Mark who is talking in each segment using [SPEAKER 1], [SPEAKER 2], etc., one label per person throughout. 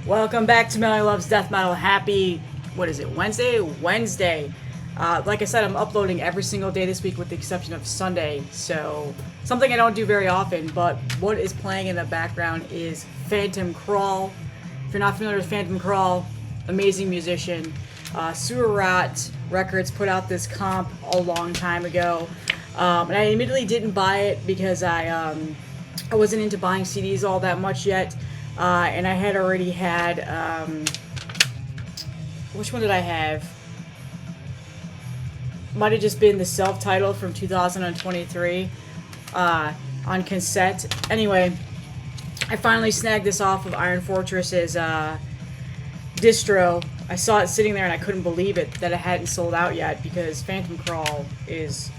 [SPEAKER 1] Welcome back to Melody Loves Death Metal. Happy, what is it, Wednesday? Wednesday. Like I said, I'm uploading every single day this week with the exception of Sunday. So, something I don't do very often, but what is playing in the background is Phantom Crawl. If you're not familiar with Phantom Crawl, amazing musician. Reissues Records put out this comp a long time ago. And I admittedly didn't buy it because I wasn't into buying CDs all that much yet. And I had already had, which one did I have? Might have just been the self-titled from 2023 on cassette. Anyway, I finally snagged this off of Iron Fortress's distro. I saw it sitting there and I couldn't believe it that it hadn't sold out yet because Phantom Crawl is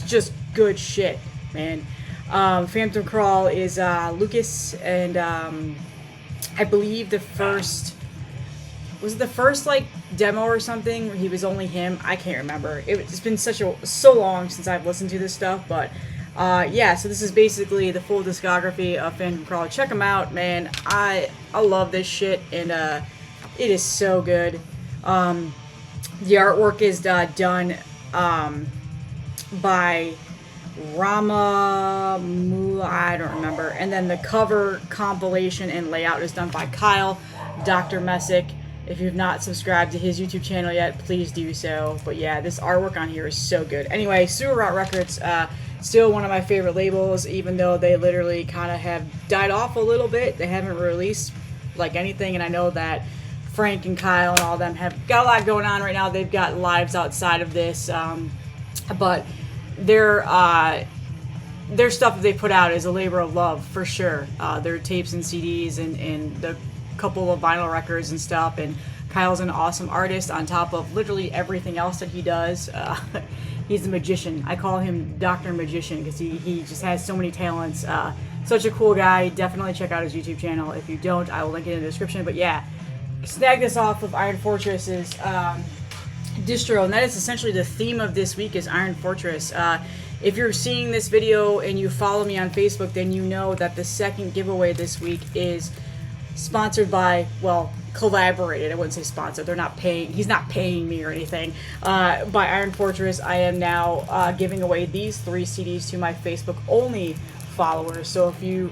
[SPEAKER 1] just good shit, man. Phantom Crawl is Lucas and I believe the first, was it the first like demo or something where he was only him? I can't remember. It's been so long since I've listened to this stuff, but yeah, so this is basically the full discography of Phantom Crawl. Check them out, man. I love this shit, and it is so good. The artwork is done by I don't remember. And then the cover compilation and layout is done by Kyle, Dr. Messick. If you've not subscribed to his YouTube channel yet, please do so. But yeah, this artwork on here is so good. Anyway, Reissues Records, still one of my favorite labels, even though they literally kind of have died off a little bit. They haven't released like anything, and I know that Frank and Kyle and all of them have got a lot going on right now. They've got lives outside of this, but their stuff that they put out is a labor of love for sure. Their tapes and CDs and the couple of vinyl records and stuff. And Kyle's an awesome artist on top of literally everything else that he does. He's a magician. I call him Dr. Magician because he just has so many talents. Such a cool guy. Definitely check out his YouTube channel. If you don't, I will link it in the description. But yeah, snag this off of Iron Fortress's distro, and that is essentially the theme of this week is Iron Fortress. If you're seeing this video and you follow me on Facebook, then you know that the second giveaway this week is sponsored by, well, collaborated. I wouldn't say sponsored. They're not paying. He's not paying me or anything. By Iron Fortress, I am now giving away these 3 CDs to my Facebook only followers. So if you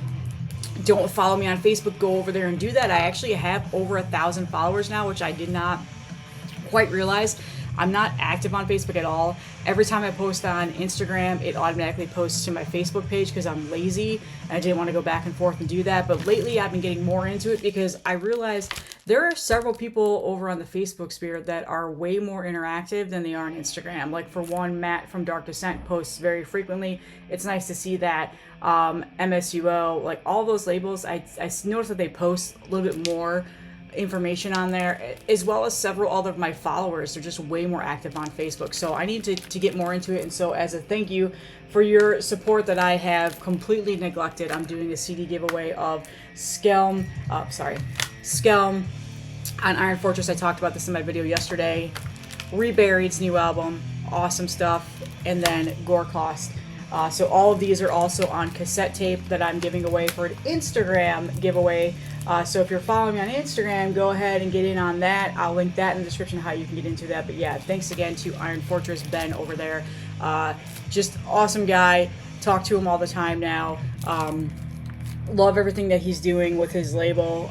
[SPEAKER 1] don't follow me on Facebook, go over there and do that. I actually have over 1,000 followers now, which I did not quite realize. I'm not active on Facebook at all. Every time I post on Instagram, it automatically posts to my Facebook page because I'm lazy and I didn't want to go back and forth and do that. But lately I've been getting more into it because I realized there are several people over on the Facebook sphere that are way more interactive than they are on Instagram. Like for one, Matt from Dark Descent posts very frequently. It's nice to see that. MSUO, like all those labels, I noticed that they post a little bit more information on there, as well as several other of my followers. They're just way more active on Facebook, so I need to get more into it. And so as a thank you for your support that I have completely neglected, I'm doing a CD giveaway of Skelm on Iron Fortress. I talked about this in my video yesterday. Reburied's new album, awesome stuff. And then Gore Cost. So all of these are also on cassette tape that I'm giving away for an Instagram giveaway. So if you're following me on Instagram, go ahead and get in on that. I'll link that in the description how you can get into that. But yeah, thanks again to Iron Fortress Ben over there. Just awesome guy. Talk to him all the time now. Love everything that he's doing with his label.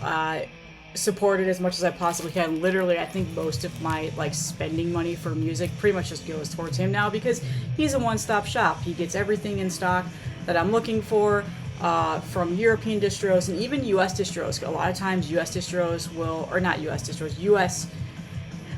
[SPEAKER 1] Support it as much as I possibly can. Literally, I think most of my spending money for music pretty much just goes towards him now because he's a one-stop shop. He gets everything in stock that I'm looking for. From European distros and even US distros. A lot of times US distros will, or not US distros, US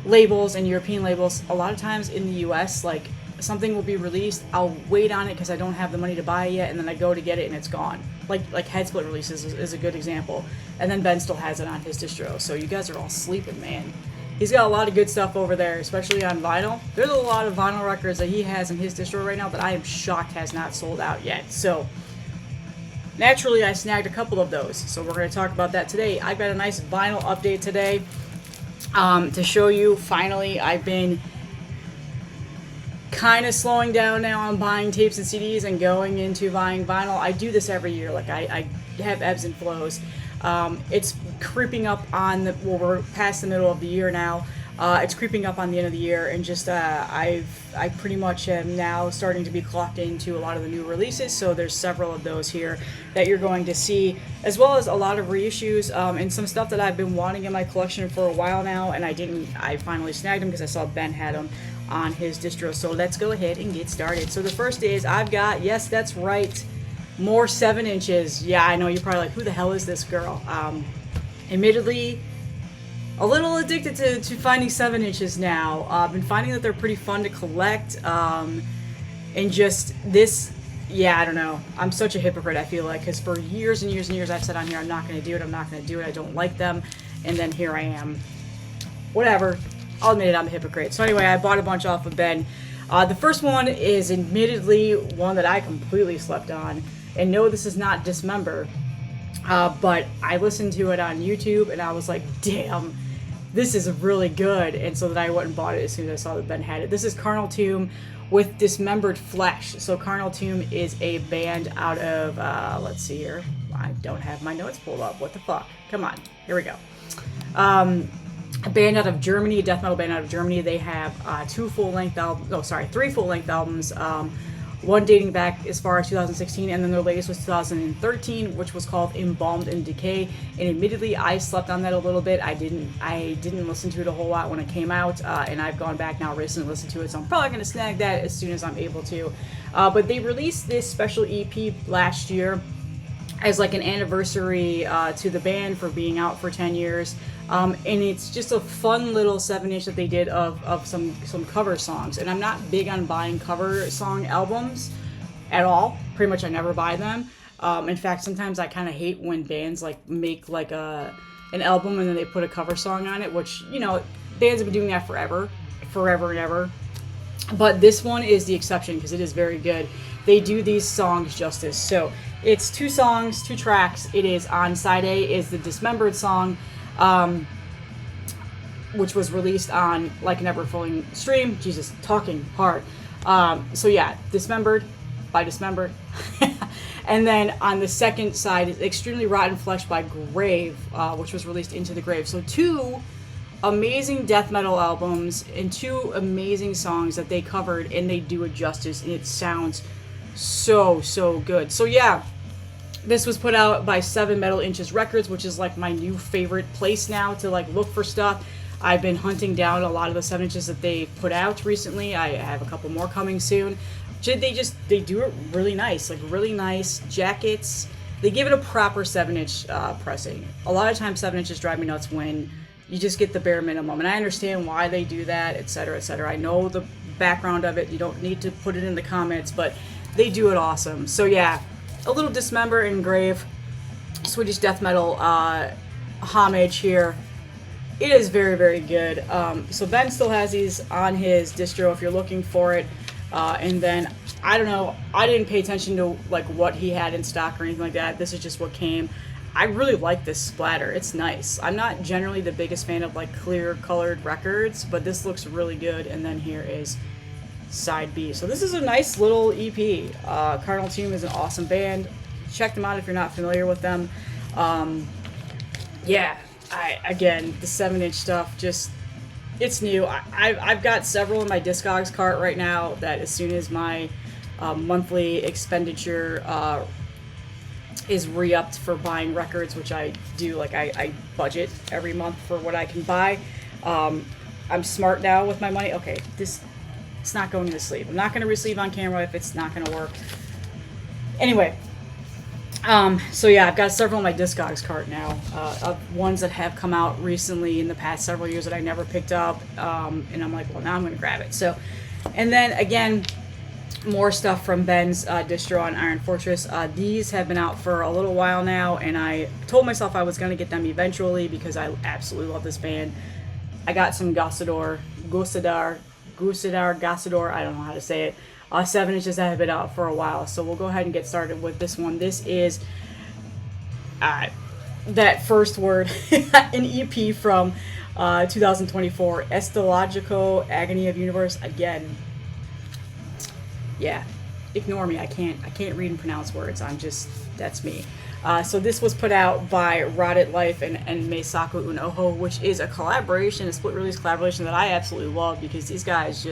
[SPEAKER 1] labels and European labels, a lot of times in the US, like something will be released, I'll wait on it because I don't have the money to buy it yet, and then I go to get it and it's gone. Like Headsplit releases is a good example. And then Ben still has it on his distro. So you guys are all sleeping, man. He's got a lot of good stuff over there, especially on vinyl. There's a lot of vinyl records that he has in his distro right now that I am shocked has not sold out yet. So naturally, I snagged a couple of those, so we're going to talk about that today. I've got a nice vinyl update today to show you. Finally, I've been kind of slowing down now on buying tapes and CDs and going into buying vinyl. I do this every year. Like I have ebbs and flows. It's creeping up on well, we're past the middle of the year now. It's creeping up on the end of the year, and just I pretty much am now starting to be clocked into a lot of the new releases. So there's several of those here that you're going to see, as well as a lot of reissues and some stuff that I've been wanting in my collection for a while now, and I finally snagged them because I saw Ben had them on his distro. So let's go ahead and get started. So the first is I've got, yes, that's right, more 7-inches. Yeah, I know you're probably like, who the hell is this girl? Admittedly, a little addicted to finding 7-inches now. I've been finding that they're pretty fun to collect. And just this, yeah, I don't know. I'm such a hypocrite, I feel like, because for years and years and years I've said on here, I'm not going to do it, I'm not going to do it, I don't like them. And then here I am. Whatever. I'll admit it, I'm a hypocrite. So anyway, I bought a bunch off of Ben. The first one is admittedly one that I completely slept on. And no, this is not Dismember. But I listened to it on YouTube and I was like, damn, this is really good. And so then I went and bought it as soon as I saw that Ben had it. This is Carnal Tomb with Dismembered Flesh. So Carnal Tomb is a band out of, let's see here. I don't have my notes pulled up. What the fuck? Come on. Here we go. A band out of Germany, a death metal band out of Germany. They have three full-length albums. One dating back as far as 2016, and then their latest was 2013, which was called Embalmed in Decay. And admittedly, I slept on that a little bit. I didn't listen to it a whole lot when it came out, and I've gone back now recently and listened to it, so I'm probably going to snag that as soon as I'm able to. But they released this special EP last year as like an anniversary to the band for being out for 10 years. And it's just a fun little 7-inch that they did of some cover songs. And I'm not big on buying cover song albums at all. Pretty much I never buy them. In fact, sometimes I kind of hate when bands like make like an album and then they put a cover song on it, which, you know, bands have been doing that forever and ever. But this one is the exception because it is very good. They do these songs justice. So it's 2 songs, 2 tracks. It is on side A is the Dismembered song, which was released on Like an Ever-Flowing Stream. Jesus, talking hard. So yeah, Dismembered by Dismembered. And then on the second side is Extremely Rotten Flesh by Grave, which was released Into the Grave. So 2 amazing death metal albums and 2 amazing songs that they covered, and they do it justice, and it sounds so good. So yeah, this was put out by 7 Metal Inches Records, which is like my new favorite place now to like look for stuff. I've been hunting down a lot of the 7-inches that they put out recently. I have a couple more coming soon. They do it really nice, like really nice jackets. They give it a proper 7-inch pressing. A lot of times 7-inches drive me nuts when you just get the bare minimum, and I understand why they do that, etc., etc. I know the background of it. You don't need to put it in the comments, but they do it awesome. So yeah, a little Dismember and Grave, Swedish death metal homage here. It is very good. So Ben still has these on his distro if you're looking for it. And then I don't know, I didn't pay attention to like what he had in stock or anything like that. This is just what came. I really like this splatter. It's nice. I'm not generally the biggest fan of like clear colored records, but this looks really good. And then here is side B. So this is a nice little EP. Carnal Tomb is an awesome band. Check them out if you're not familiar with them. Yeah, again, the 7-inch stuff, just, it's new. I've got several in my Discogs cart right now that as soon as my monthly expenditure is re-upped for buying records, which I do, like I budget every month for what I can buy. I'm smart now with my money. Okay, it's not going in the sleeve. I'm not going to re-sleeve on camera if it's not going to work. Anyway, so yeah, I've got several in my Discogs cart now, of ones that have come out recently in the past several years that I never picked up, and I'm like, well, now I'm going to grab it. So, and then again, more stuff from Ben's distro on Iron Fortress. These have been out for a little while now, and I told myself I was going to get them eventually because I absolutely love this band. I got some Gossador, I don't know how to say it, 7-inches that have been out for a while. So we'll go ahead and get started with this one. This is that first word, an EP from 2024, Estologico Agony of Universe. Again, yeah, ignore me. I can't read and pronounce words. That's me. So this was put out by Rotted Life and Meisaku Unoho, which is a collaboration, a split release collaboration that I absolutely love, because these guys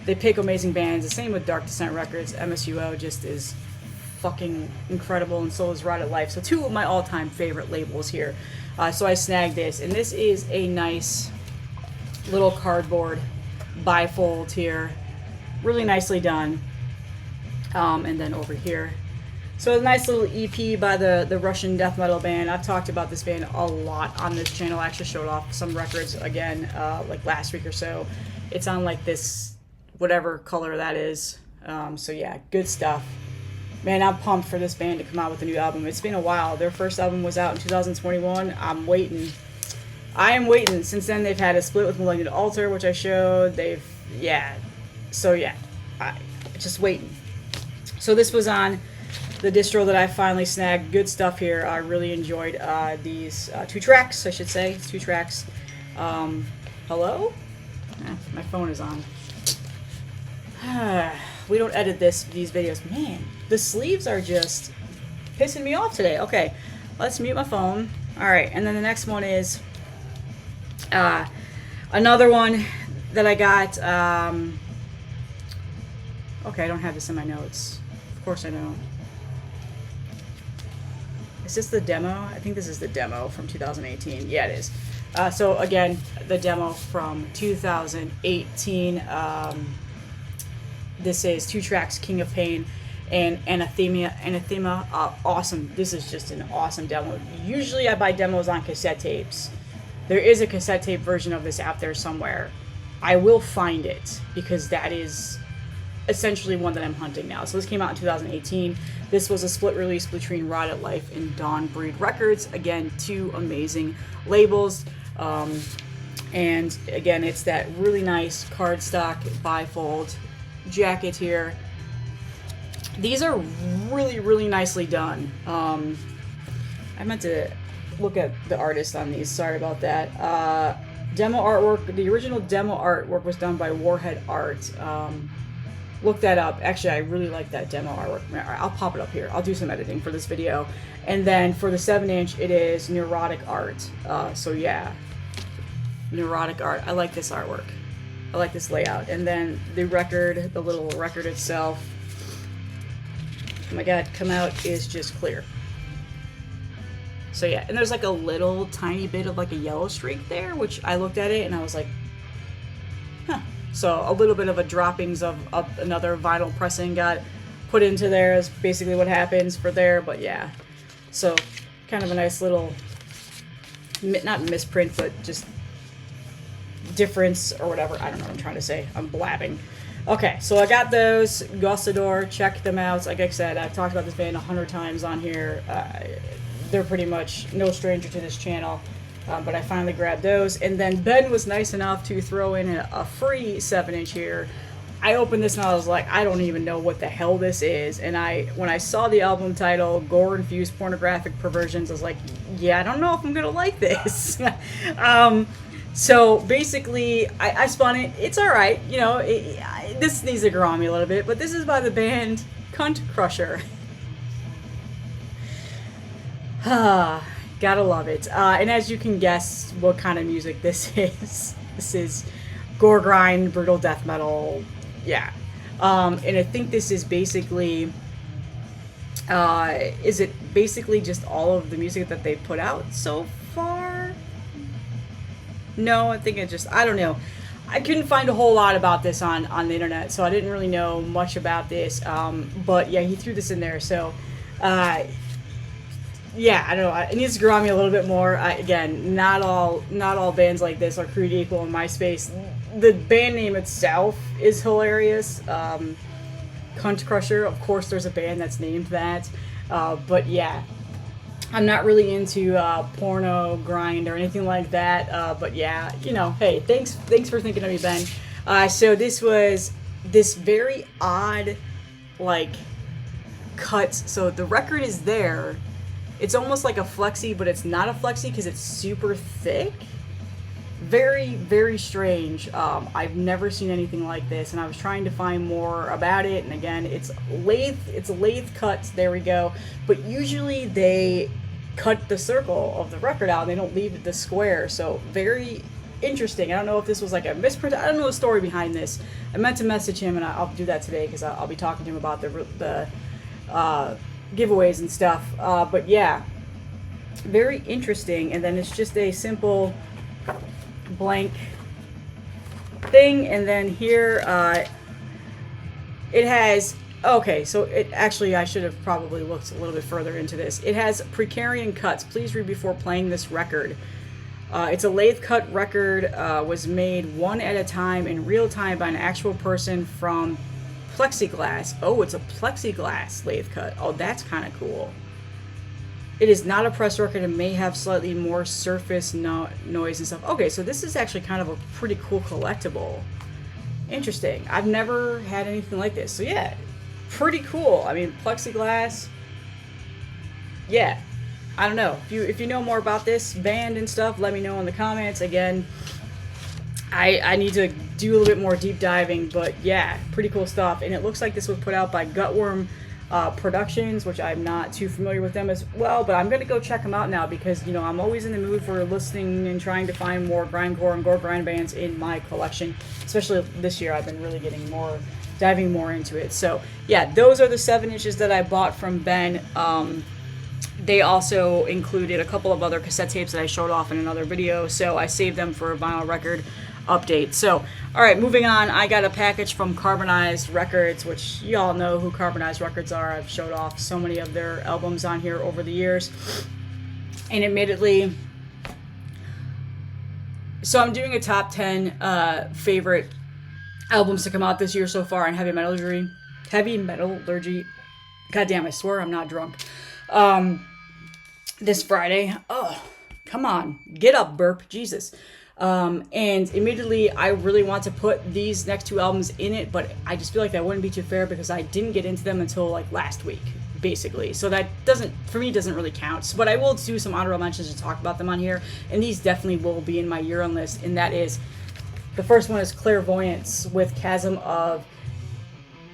[SPEAKER 1] they pick amazing bands. The same with Dark Descent Records. MSUO just is fucking incredible, and so is Rotted Life. So two of my all-time favorite labels here. So I snagged this, and this is a nice little cardboard bifold here, really nicely done. And then over here, so a nice little EP by the Russian death metal band. I've talked about this band a lot on this channel. I actually showed off some records again, like last week or so. It's on like this, whatever color that is. So yeah, good stuff. Man, I'm pumped for this band to come out with a new album. It's been a while. Their first album was out in 2021. I'm waiting. I am waiting. Since then, they've had a split with Malignant Altar, which I showed. So yeah, just waiting. So this was on the distro that I finally snagged. Good stuff here. I really enjoyed these 2 tracks, I should say. It's 2 tracks. Hello? My phone is on. We don't edit these videos. Man, the sleeves are just pissing me off today. Okay, let's mute my phone. All right, and then the next one is another one that I got. Okay, I don't have this in my notes. Of course I don't. Is this the demo? I think this is the demo from 2018. Yeah, it is. So again, the demo from 2018. This is 2 tracks, King of Pain and Anathema. Awesome. This is just an awesome demo. Usually I buy demos on cassette tapes. There is a cassette tape version of this out there somewhere. I will find it, because that is essentially one that I'm hunting now. So this came out in 2018. This was a split release between Rotted Life and Dawn Breed Records. Again, 2 amazing labels. And again, it's that really nice cardstock bifold jacket here. These are really, really nicely done. I meant to look at the artist on these. Sorry about that. Demo artwork. The original demo artwork was done by Warhead Art. Look that up. Actually, I really like that demo artwork. I'll pop it up here. I'll do some editing for this video. And then for the 7-inch, it is Neurotic Art. So yeah, Neurotic Art. I like this artwork. I like this layout. And then the record, the little record itself, oh my god, come out is just clear. So yeah, and there's like a little tiny bit of like a yellow streak there, which I looked at it and I was like, huh. So a little bit of a droppings of another vinyl pressing got put into there is basically what happens for there, but yeah. So kind of a nice little, not misprint, but just difference or whatever. I don't know what I'm trying to say. I'm blabbing. Okay, so I got those. Gossador, check them out. Like I said, I've talked about this band 100 times on here. They're pretty much no stranger to this channel. But I finally grabbed those. And then Ben was nice enough to throw in a free 7-inch here. I opened this and I was like, I don't even know what the hell this is. And when I saw the album title, Gore-Infused Pornographic Perversions, I was like, yeah, I don't know if I'm going to like this. So basically, I spun it. It's all right. You know, this needs to grow on me a little bit. But this is by the band Cunt Crusher. Gotta love it. And as you can guess what kind of music this is. This is gore grind, brutal death metal. Yeah. And I think this is basically... is it basically just all of the music that they put out so far? No, I think I don't know. I couldn't find a whole lot about this on the internet, so I didn't really know much about this. But yeah, he threw this in there, so... yeah, I don't know. It needs to grow on me a little bit more. Again, not all bands like this are created equal in my space. The band name itself is hilarious. Cunt Crusher. Of course, there's a band that's named that. But yeah, I'm not really into porno grind or anything like that. But yeah, you know, hey, thanks for thinking of me, Ben. So this was this very odd, like, cuts. So the record is there. It's almost like a flexi, but it's not a flexi because it's super thick. Very, very strange. I've never seen anything like this, and I was trying to find more about it. And again, it's lathe cuts. There we go. But usually they cut the circle of the record out, and they don't leave it the square. So very interesting. I don't know if this was like a misprint. I don't know the story behind this. I meant to message him, and I'll do that today because I'll be talking to him about the giveaways and stuff. But yeah, very interesting. And then it's just a simple blank thing, and then here it has, okay, so it actually, I should have probably looked a little bit further into this. It has Precarian cuts. Please read before playing this record. It's a lathe cut record, was made one at a time in real time by an actual person from plexiglass. Oh, it's a plexiglass lathe cut. Oh, that's kind of cool. It is not a press record and may have slightly more surface noise and stuff. Okay, so this is actually kind of a pretty cool collectible. Interesting. I've never had anything like this. So yeah, pretty cool. I mean, plexiglass. Yeah, I don't know. If you know more about this band and stuff, let me know in the comments. Again, I need to do a little bit more deep diving, but yeah, pretty cool stuff. And it looks like this was put out by Gutworm Productions, which I'm not too familiar with them as well, but I'm gonna go check them out now because, you know, I'm always in the mood for listening and trying to find more grindcore and gore grind bands in my collection. Especially this year, I've been really getting more, diving more into it. So yeah, those are the 7 inches that I bought from Ben. They also included a couple of other cassette tapes that I showed off in another video, so I saved them for a vinyl record update. So, alright, moving on, I got a package from Carbonized Records, which y'all know who Carbonized Records are. I've showed off so many of their albums on here over the years. And admittedly, so I'm doing a top 10 favorite albums to come out this year so far in heavy metallurgy. God damn, I swear I'm not drunk. This Friday. Oh, come on. Get up, burp. Jesus. And immediately I really want to put these next 2 albums in it, but I just feel like that wouldn't be too fair because I didn't get into them until like last week, basically. So that doesn't really count. But I will do some honorable mentions to talk about them on here, and these definitely will be in my year-end list, and that is, the first one is Clairvoyance with Chasm of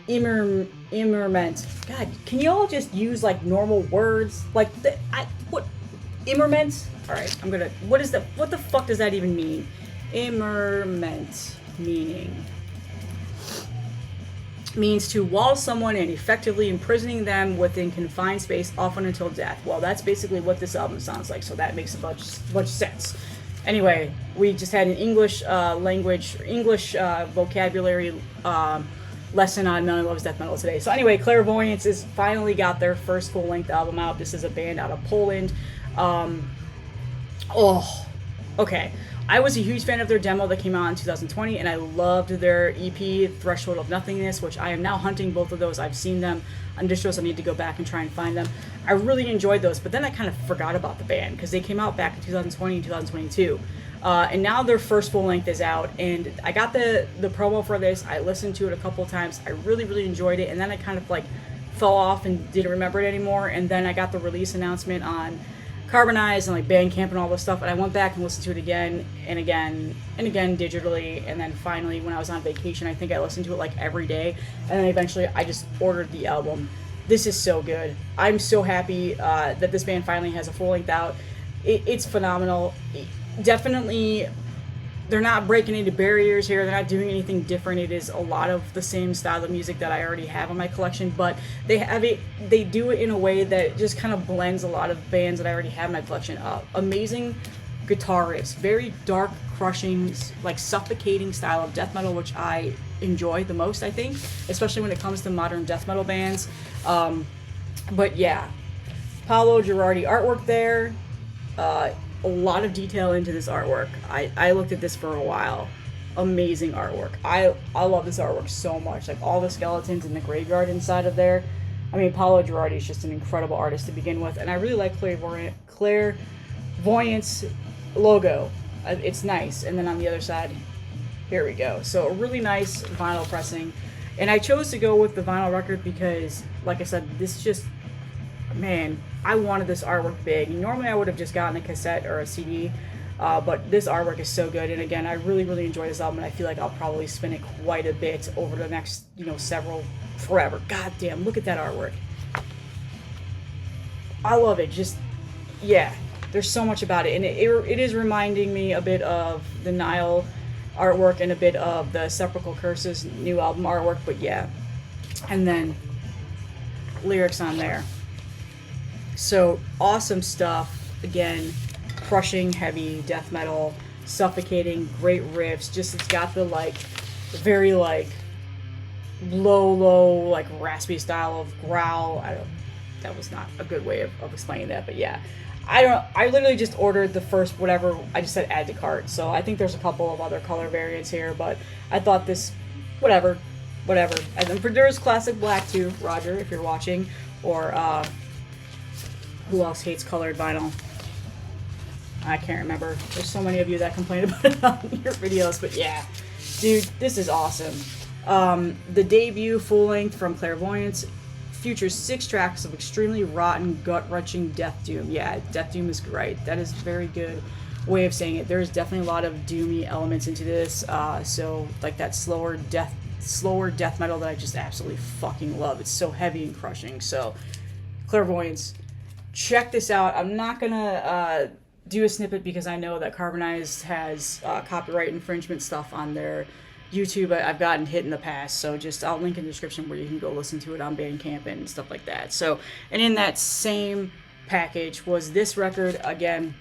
[SPEAKER 1] Immerment. God, can you all just use like normal words? Like, what? Immerment? Alright, what the fuck does that even mean? Immerment meaning means to wall someone in, effectively imprisoning them within confined space, often until death. Well, that's basically what this album sounds like, so that makes a bunch sense. Anyway, we just had an English vocabulary lesson on Melanie Loves Death Metal today. So anyway, Clairvoyance has finally got their first full-length album out. This is a band out of Poland. Okay. I was a huge fan of their demo that came out in 2020, and I loved their EP, Threshold of Nothingness, which I am now hunting both of those. I've seen them on distros. I need to go back and try and find them. I really enjoyed those, but then I kind of forgot about the band because they came out back in 2020 and 2022. And now their first full length is out, and I got the promo for this. I listened to it a couple times. I really, really enjoyed it, and then I kind of like fell off and didn't remember it anymore. And then I got the release announcement on Carbonized and like Bandcamp and all this stuff, and I went back and listened to it again and again and again digitally, and then finally when I was on vacation, I think I listened to it like every day, and then eventually I just ordered the album. This is so good. I'm so happy that this band finally has a full length out. It's phenomenal. Definitely, they're not breaking any barriers here. They're not doing anything different. It is a lot of the same style of music that I already have in my collection, but they do it in a way that just kind of blends a lot of bands that I already have in my collection up. Amazing guitar riffs, very dark, crushing, like suffocating style of death metal, which I enjoy the most, I think, especially when it comes to modern death metal bands. But yeah, Paolo Girardi artwork there. A lot of detail into this artwork. I looked at this for a while. Amazing artwork. I love this artwork so much. Like all the skeletons in the graveyard inside of there. I mean, Paolo Girardi is just an incredible artist to begin with, and I really like Clairvoyance logo. It's nice. And then on the other side, here we go. So a really nice vinyl pressing. And I chose to go with the vinyl record because, like I said, this just, man, I wanted this artwork big. Normally I would have just gotten a cassette or a CD, But this artwork is so good, and again, I really, really enjoy this album, and I feel like I'll probably spin it quite a bit over the next, forever. God damn, look at that artwork. I love it. Just, yeah, there's so much about it, and it is reminding me a bit of the Nile artwork and a bit of the Sepulchral Curses new album artwork, but yeah. And then lyrics on there. So awesome stuff. Again, crushing, heavy death metal, suffocating, great riffs. Just, it's got the very low, raspy style of growl. That was not a good way of explaining that, but yeah. I literally just ordered the first whatever. I just said add to cart. So I think there's a couple of other color variants here, but I thought this, whatever. And then there's classic black too, Roger, if you're watching, or who else hates colored vinyl? I can't remember. There's so many of you that complain about it on your videos, but yeah, dude, this is awesome. The debut full length from Clairvoyance features 6 tracks of extremely rotten, gut-wrenching death doom. Yeah, death doom is great. That is a very good way of saying it. There's definitely a lot of doomy elements into this. So like that slower death metal that I just absolutely fucking love. It's so heavy and crushing. So Clairvoyance, check this out. I'm not gonna do a snippet because I know that Carbonized has copyright infringement stuff on their YouTube. I've gotten hit in the past, so I'll link in the description where you can go listen to it on Bandcamp and stuff like that. So, and in that same package was this record, again,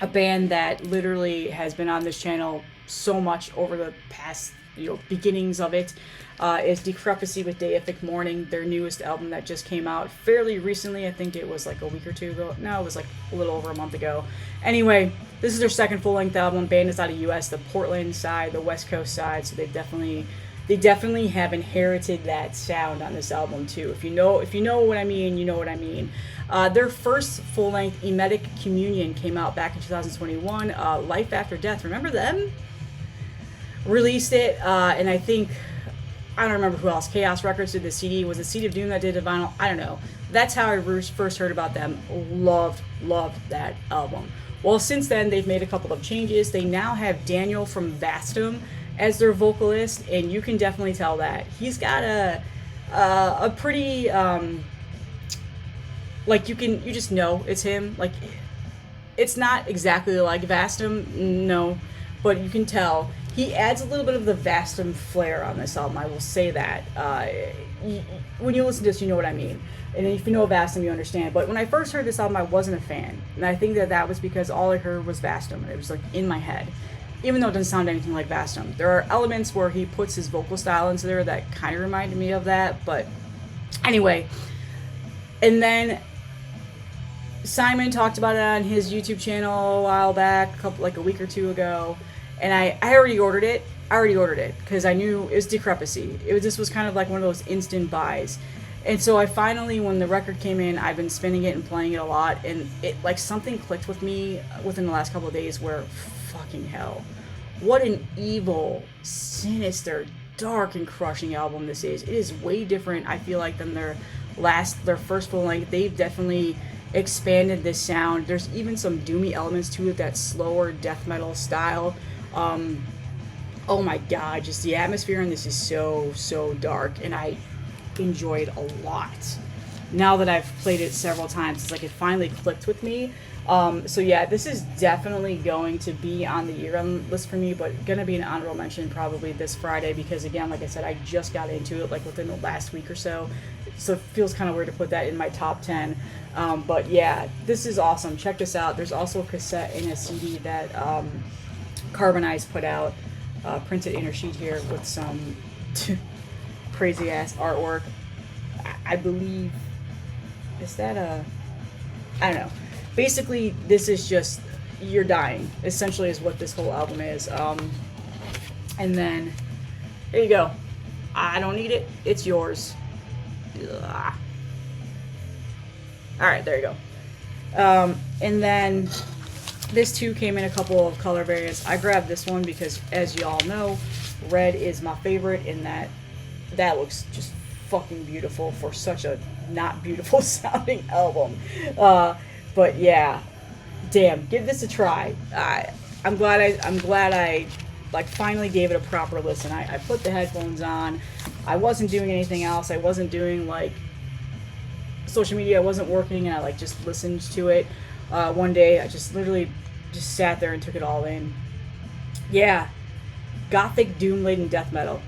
[SPEAKER 1] a band that literally has been on this channel so much over the past, beginnings of it, is Decrepisy with Deific Mourning, their newest album that just came out fairly recently. I think it was like a week or two ago. No, it was like a little over a month ago. Anyway, this is their second full-length album. Band is out of US, the Portland side, the West Coast side, so they definitely have inherited that sound on this album too. If you know what I mean, you know what I mean. Their first full-length, Emetic Communion, came out back in 2021. Life After Death, remember them? Released it, and I don't remember who else. Chaos Records did the CD. Was it Seed of Doom that did the vinyl? I don't know. That's how I first heard about them. Loved that album. Well, since then, they've made a couple of changes. They now have Daniel from Vastum as their vocalist, and you can definitely tell that. He's got a pretty, you just know it's him. Like, it's not exactly like Vastum, no, but you can tell. He adds a little bit of the Vastum flair on this album, I will say that. When you listen to this, you know what I mean. And if you know Vastum, you understand. But when I first heard this album, I wasn't a fan. And I think that was because all I heard was Vastum. It was like in my head. Even though it doesn't sound anything like Vastum. There are elements where he puts his vocal style into there that kind of reminded me of that. But anyway. And then Simon talked about it on his YouTube channel a while back, a week or two ago. And I already ordered it. Because I knew it was Decrepisy. This was kind of like one of those instant buys. And so I finally, when the record came in, I've been spinning it and playing it a lot. And it, something clicked with me within the last couple of days where, fucking hell, what an evil, sinister, dark, and crushing album this is. It is way different, I feel like, than their first full length. They've definitely expanded this sound. There's even some doomy elements to it, that slower death metal style. Oh my god, just the atmosphere in this is so dark, and I enjoyed a lot. Now that I've played it several times, it's like it finally clicked with me. So yeah, this is definitely going to be on the year-end list for me, but gonna be an honorable mention probably this Friday, because again, like I said, I just got into it within the last week or so it feels kind of weird to put that in my top 10. But yeah, this is awesome. Check this out. There's also a cassette and a CD that Carbonized put out, printed inner sheet here with some crazy ass artwork. I believe, is that I don't know. Basically, this is just, you're dying, essentially, is what this whole album is. And then, there you go. I don't need it. It's yours. Ugh. Alright, there you go. And then, this too came in a couple of color variants. I grabbed this one because, as you all know, red is my favorite, in that looks just fucking beautiful for such a not beautiful sounding album. But yeah, damn, give this a try. I'm glad I like finally gave it a proper listen. I put the headphones on. I wasn't doing anything else. I wasn't doing like social media. I wasn't working, and I like just listened to it. One day I just literally just sat there and took it all in. Yeah, gothic doom-laden death metal.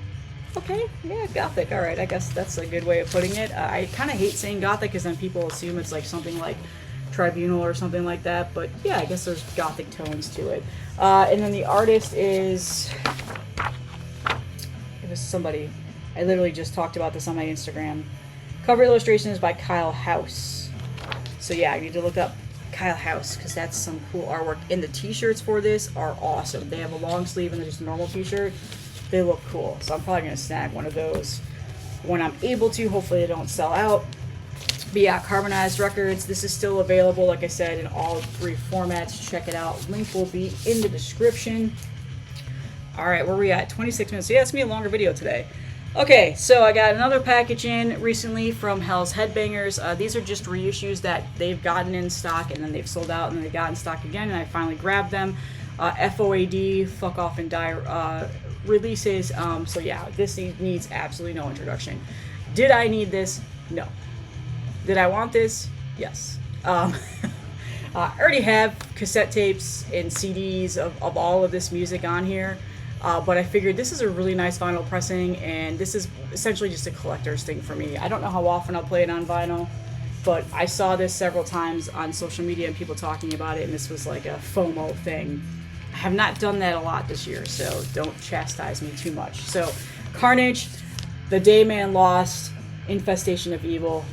[SPEAKER 1] Okay, yeah, gothic. All right, I guess that's a good way of putting it. I kind of hate saying gothic because then people assume it's like something like Tribunal or something like that. But yeah, I guess there's gothic tones to it. And then the artist is, it was somebody. I literally just talked about this on my Instagram. Cover illustration is by Kyle House. So yeah, I need to look up Kyle House because that's some cool artwork. And the t-shirts for this are awesome. They have a long sleeve and just a normal t-shirt. They look cool, so I'm probably going to snag one of those when I'm able to. Hopefully they don't sell out. But yeah, Carbonized Records. This is still available, like I said, in all 3 formats. Check it out. Link will be in the description. All right, where are we at? 26 minutes. So yeah, it's going to be a longer video today. Okay, so I got another package in recently from Hell's Headbangers. These are just reissues that they've gotten in stock, and then they've sold out, and then they got in stock again, and I finally grabbed them. FOAD, Fuck Off and Die releases. So yeah, this needs absolutely no introduction. Did I need this? No. Did I want this? Yes. I already have cassette tapes and CDs of all of this music on here, but I figured this is a really nice vinyl pressing, and this is essentially just a collector's thing for me. I don't know how often I'll play it on vinyl, but I saw this several times on social media and people talking about it, and this was like a FOMO thing. I have not done that a lot this year, so don't chastise me too much. So, Carnage, The Day Man Lost, Infestation of Evil,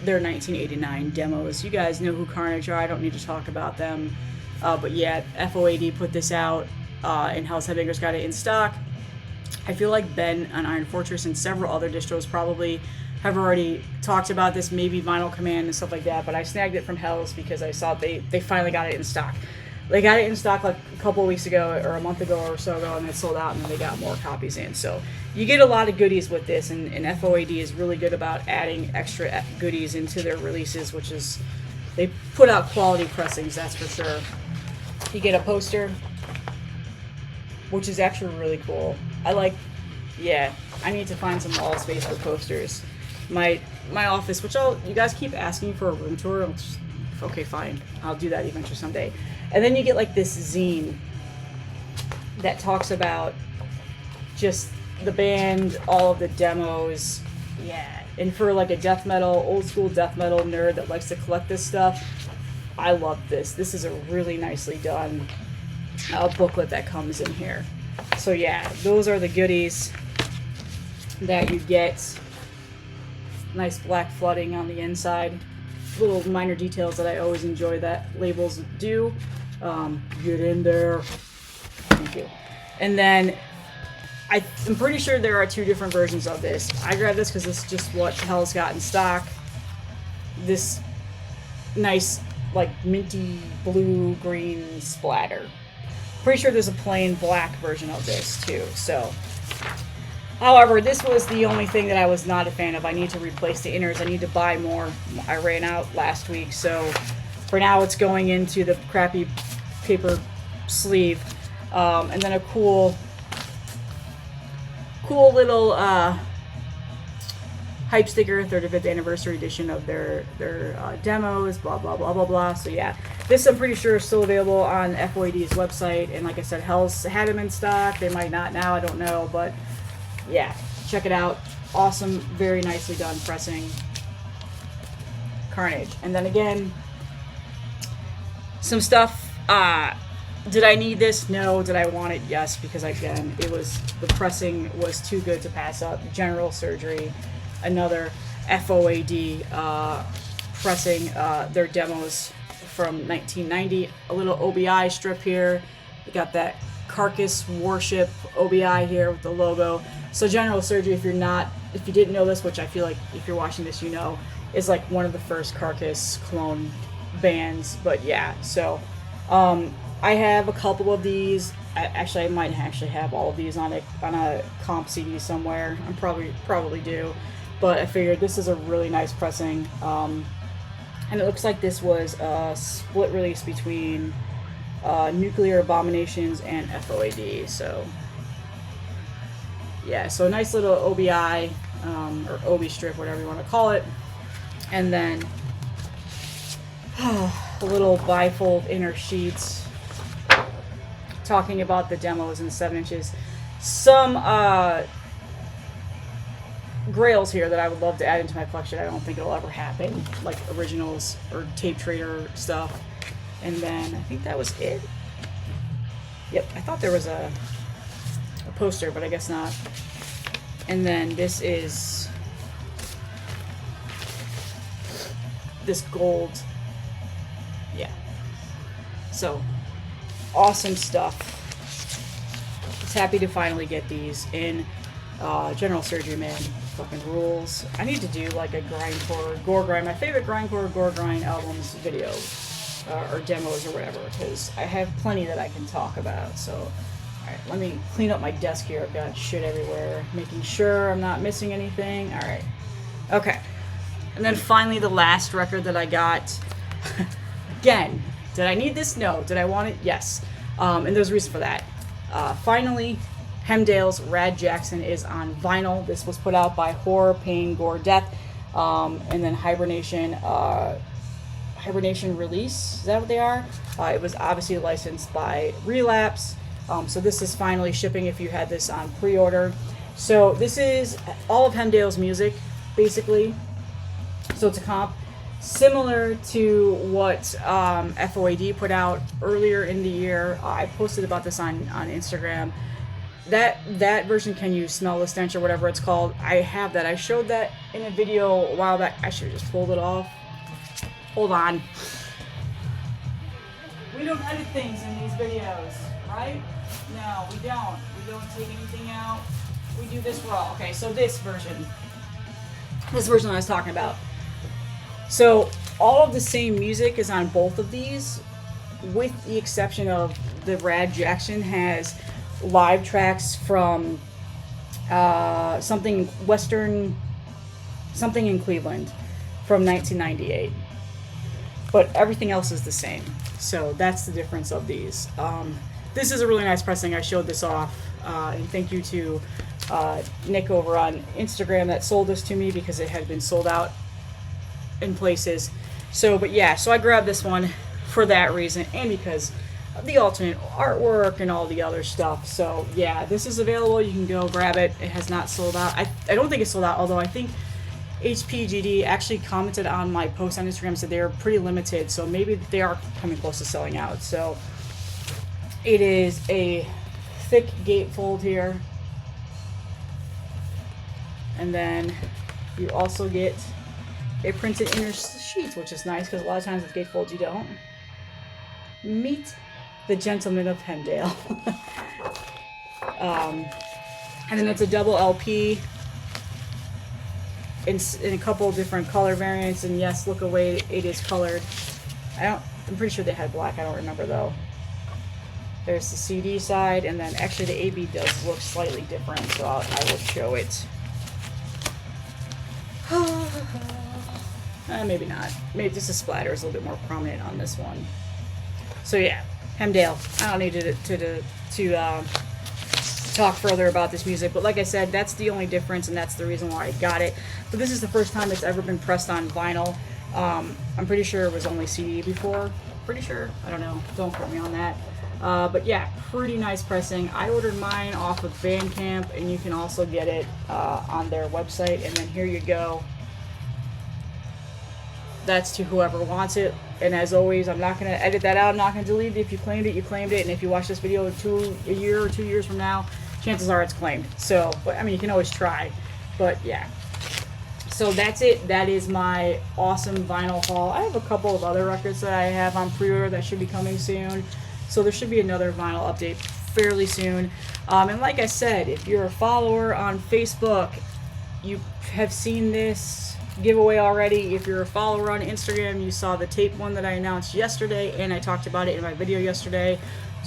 [SPEAKER 1] they're 1989 demos. You guys know who Carnage are. I don't need to talk about them. But yeah, FOAD put this out, and Hell's Headbangers got it in stock. I feel like Ben on Iron Fortress and several other distros probably have already talked about this, maybe Vinyl Command and stuff like that, but I snagged it from Hell's because I saw they finally got it in stock. They got it in stock like a couple of weeks ago or a month ago or so ago, and it sold out, and then they got more copies in. So you get a lot of goodies with this, and FOAD is really good about adding extra goodies into their releases, which is, they put out quality pressings, that's for sure. You get a poster, which is actually really cool. Yeah, I need to find some wall space for posters. My office, which you guys keep asking for a room tour. Okay, fine, I'll do that eventually someday. And then you get like this zine that talks about just the band, all of the demos. Yeah, and for like a death metal, old school death metal nerd that likes to collect this stuff, I love this. This is a really nicely done booklet that comes in here. So yeah, those are the goodies that you get. Nice black flooding on the inside. Little minor details that I always enjoy that labels do. Get in there. Thank you. And then I'm pretty sure there are 2 different versions of this. I grabbed this because this is just what Hell's got in stock. This nice, like, minty blue green splatter. Pretty sure there's a plain black version of this too. So, however, this was the only thing that I was not a fan of. I need to replace the inners. I need to buy more. I ran out last week, so for now it's going into the crappy paper sleeve. And then a cool little hype sticker, 35th anniversary edition of their demos, blah, blah, blah, blah, blah. So yeah, this I'm pretty sure is still available on FOAD's website. And like I said, Hell's had them in stock. They might not now, I don't know, but yeah, check it out. Awesome, very nicely done pressing. Carnage. And then again, some stuff. Did I need this? No. Did I want it? Yes, because again, the pressing was too good to pass up. General Surgery, another FOAD pressing their demos from 1990. A little OBI strip here. We got that Carcass Warship OBI here with the logo. So General Surgery, if you didn't know this, which I feel like if you're watching this, you know, is like one of the first Carcass clone bands. But yeah, so I have a couple of these. I might actually have all of these on a comp CD somewhere. I'm probably do, but I figured this is a really nice pressing. And it looks like this was a split release between Nuclear Abominations and FOAD. So yeah, so a nice little OBI or OB strip, whatever you want to call it. And then a little bifold inner sheets talking about the demos in 7 inches. Some grails here that I would love to add into my collection. I don't think it'll ever happen, like originals or tape trader stuff. And then I think that was it. Yep, I thought there was a poster, but I guess not. And then this is this gold. Yeah. So awesome stuff. Just happy to finally get these in. General Surgery, man, fucking rules. I need to do like a grindcore, gore grind, my favorite grindcore, gore grind albums video, or demos or whatever, because I have plenty that I can talk about. So, alright, let me clean up my desk here. I've got shit everywhere, making sure I'm not missing anything. Alright, okay. And then finally the last record that I got. Again, did I need this? No. Did I want it? Yes. And there's a reason for that. Finally, Hemdale's Rad Jackson is on vinyl. This was put out by Horror, Pain, Gore, Death, and then Hibernation Release. Is that what they are? It was obviously licensed by Relapse. So this is finally shipping if you had this on pre-order. So this is all of Hemdale's music, basically. So it's a comp similar to what FOAD put out earlier in the year. I posted about this on Instagram. That version, Can You Smell the Stench, or whatever it's called, I have that. I showed that in a video a while back. I should have just pulled it off. Hold on. We don't edit things in these videos, right? No, we don't. We don't take anything out. We do this raw. Okay, so this version I was talking about. So all of the same music is on both of these, with the exception of the Rad Jackson has live tracks from something in Cleveland from 1998, but everything else is the same. So that's the difference of these. This is a really nice pressing. I showed this off, and thank you to Nick over on Instagram that sold this to me, because it had been sold out in places. So, but yeah, so I grabbed this one for that reason, and because of the alternate artwork and all the other stuff. So yeah, this is available. You can go grab it. It has not sold out. I don't think it's sold out, although I think HPGD actually commented on my post on Instagram, said they're pretty limited, so maybe they are coming close to selling out. So it is a thick gatefold here, and then you also get a printed inner sheet, which is nice, because a lot of times with gatefolds you don't. Meet the Gentleman of Hemdale. And then it's a double LP in a couple of different color variants, and yes, look away, it is colored. I'm pretty sure they had black, I don't remember though. There's the CD side, and then actually the AB does look slightly different, so I will show it. Maybe not. Maybe just a splatter is a little bit more prominent on this one. So yeah, Hemdale. I don't need to talk further about this music, but like I said, that's the only difference, and that's the reason why I got it. But this is the first time it's ever been pressed on vinyl. I'm pretty sure it was only CD before. Pretty sure. I don't know. Don't quote me on that. But yeah, pretty nice pressing. I ordered mine off of Bandcamp, and you can also get it on their website. And then here you go. That's to whoever wants it. And as always, I'm not going to edit that out. I'm not going to delete it. If you claimed it, you claimed it. And if you watch this video a year or 2 years from now, chances are it's claimed. So, but I mean, you can always try. But yeah. So that's it. That is my awesome vinyl haul. I have a couple of other records that I have on pre-order that should be coming soon. So there should be another vinyl update fairly soon. And like I said, if you're a follower on Facebook, you have seen this giveaway already. If you're a follower on Instagram, you saw the tape one that I announced yesterday, and I talked about it in my video yesterday.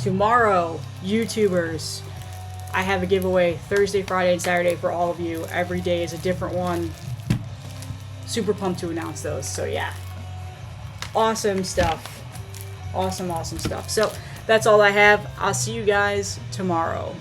[SPEAKER 1] Tomorrow, YouTubers, I have a giveaway Thursday, Friday, and Saturday for all of you. Every day is a different one. Super pumped to announce those. So yeah, awesome stuff. Awesome stuff. So that's all I have. I'll see you guys tomorrow.